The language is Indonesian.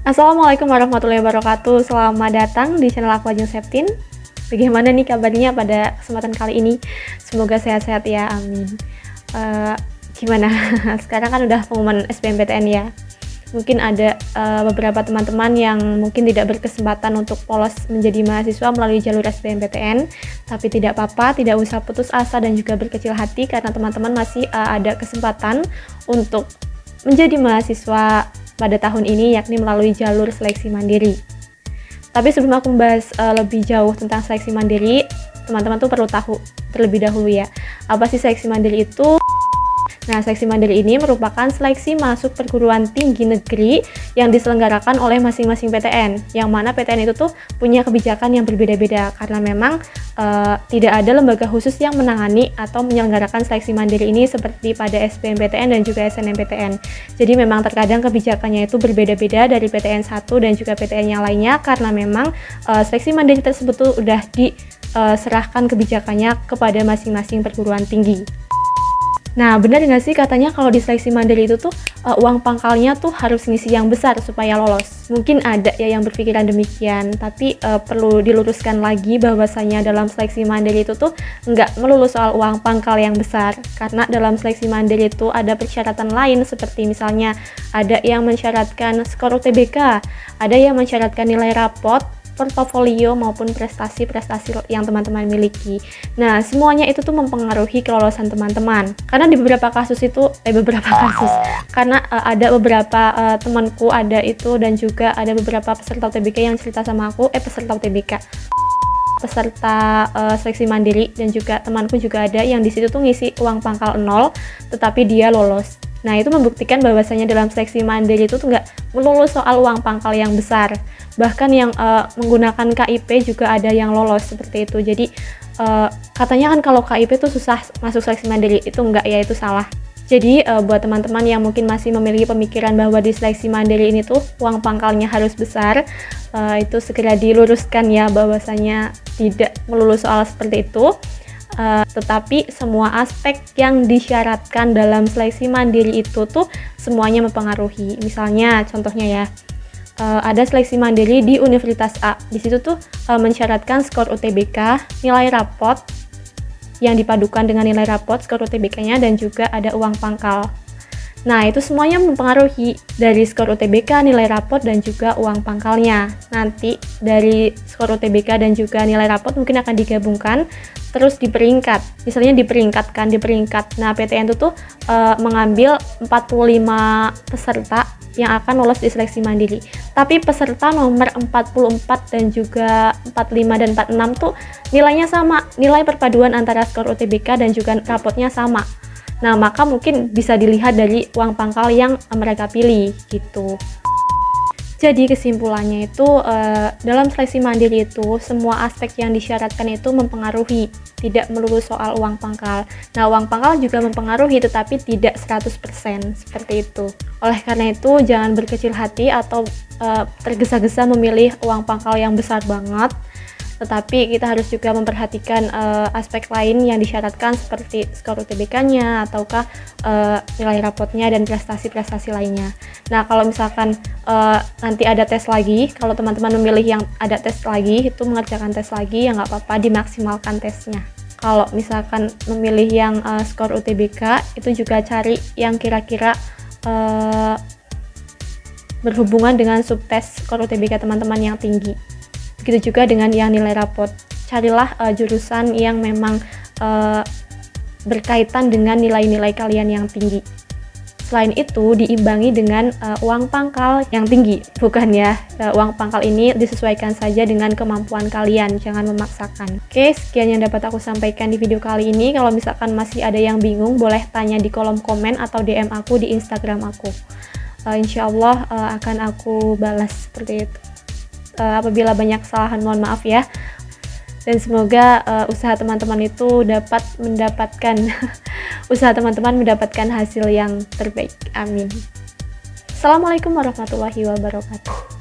Assalamualaikum warahmatullahi wabarakatuh. Selamat datang di channel aku Ajeng Septin. Bagaimana nih kabarnya pada kesempatan kali ini? Semoga sehat-sehat ya, amin. Gimana? Sekarang kan udah pengumuman SBMPTN ya. Mungkin ada beberapa teman-teman yang mungkin tidak berkesempatan untuk polos menjadi mahasiswa melalui jalur SBMPTN, tapi tidak apa-apa, tidak usah putus asa dan juga berkecil hati karena teman-teman masih ada kesempatan untuk menjadi mahasiswa pada tahun ini, yakni melalui jalur seleksi mandiri. Tapi sebelum aku membahas lebih jauh tentang seleksi mandiri, teman-teman tuh perlu tahu terlebih dahulu ya, apa sih seleksi mandiri itu? Nah, seleksi mandiri ini merupakan seleksi masuk perguruan tinggi negeri yang diselenggarakan oleh masing-masing PTN, yang mana PTN itu tuh punya kebijakan yang berbeda-beda karena memang tidak ada lembaga khusus yang menangani atau menyelenggarakan seleksi mandiri ini seperti pada SBMPTN dan juga SNMPTN. Jadi memang terkadang kebijakannya itu berbeda-beda dari PTN 1 dan juga PTN yang lainnya karena memang seleksi mandiri tersebut tuh udah diserahkan kebijakannya kepada masing-masing perguruan tinggi. Nah, benar nggak sih katanya kalau di seleksi mandiri itu tuh uang pangkalnya tuh harus ngisi yang besar supaya lolos? Mungkin ada ya yang berpikiran demikian, tapi perlu diluruskan lagi bahwasanya dalam seleksi mandiri itu tuh nggak melulu soal uang pangkal yang besar, karena dalam seleksi mandiri itu ada persyaratan lain seperti misalnya ada yang mensyaratkan skor UTBK, ada yang mensyaratkan nilai rapot, portofolio maupun prestasi-prestasi yang teman-teman miliki. Nah, semuanya itu tuh mempengaruhi kelolosan teman-teman. Karena di beberapa kasus itu, karena ada beberapa temanku ada itu dan juga ada beberapa peserta UTBK yang cerita sama aku, peserta seleksi mandiri dan juga temanku juga ada yang di situ tuh ngisi uang pangkal 0, tetapi dia lolos. Nah, itu membuktikan bahwasanya dalam seleksi mandiri itu tuh nggak melulu soal uang pangkal yang besar. Bahkan yang menggunakan KIP juga ada yang lolos seperti itu. Jadi katanya kan kalau KIP tuh susah masuk seleksi mandiri, itu enggak ya, itu salah. Jadi buat teman-teman yang mungkin masih memiliki pemikiran bahwa di seleksi mandiri ini tuh uang pangkalnya harus besar, itu segera diluruskan ya bahwasanya tidak melulu soal seperti itu. Tetapi semua aspek yang disyaratkan dalam seleksi mandiri itu tuh semuanya mempengaruhi. Misalnya contohnya ya, ada seleksi mandiri di Universitas A. Di situ tuh mensyaratkan skor UTBK, nilai rapot yang dipadukan dengan nilai rapot, skor UTBK-nya, dan juga ada uang pangkal. Nah, itu semuanya mempengaruhi dari skor UTBK, nilai rapot, dan juga uang pangkalnya. Nanti dari skor UTBK dan juga nilai rapot mungkin akan digabungkan terus diperingkat. Misalnya diperingkat. Nah, PTN itu tuh mengambil 45 peserta yang akan lolos di seleksi mandiri. Tapi peserta nomor 44 dan juga 45 dan 46 tuh nilainya sama. Nilai perpaduan antara skor UTBK dan juga rapotnya sama. Nah, maka mungkin bisa dilihat dari uang pangkal yang mereka pilih gitu. Jadi kesimpulannya itu dalam seleksi mandiri itu semua aspek yang disyaratkan itu mempengaruhi, tidak melulu soal uang pangkal. Nah, uang pangkal juga mempengaruhi tetapi tidak 100% seperti itu. Oleh karena itu jangan berkecil hati atau tergesa-gesa memilih uang pangkal yang besar banget. Tetapi kita harus juga memperhatikan aspek lain yang disyaratkan seperti skor UTBK-nya ataukah nilai rapotnya dan prestasi-prestasi lainnya. Nah, kalau misalkan nanti ada tes lagi, kalau teman-teman memilih yang ada tes lagi, itu mengerjakan tes lagi, ya nggak apa-apa, dimaksimalkan tesnya. Kalau misalkan memilih yang skor UTBK, itu juga cari yang kira-kira berhubungan dengan subtes skor UTBK teman-teman yang tinggi. Begitu juga dengan yang nilai rapot. Carilah jurusan yang memang berkaitan dengan nilai-nilai kalian yang tinggi. Selain itu, diimbangi dengan uang pangkal yang tinggi. Bukan ya, uang pangkal ini disesuaikan saja dengan kemampuan kalian, jangan memaksakan. Oke, sekian yang dapat aku sampaikan di video kali ini. Kalau misalkan masih ada yang bingung, boleh tanya di kolom komen atau DM aku di Instagram aku. Insya Allah akan aku balas seperti itu. Apabila banyak kesalahan mohon maaf ya, dan semoga usaha teman-teman itu dapat mendapatkan hasil yang terbaik, amin. Assalamualaikum warahmatullahi wabarakatuh.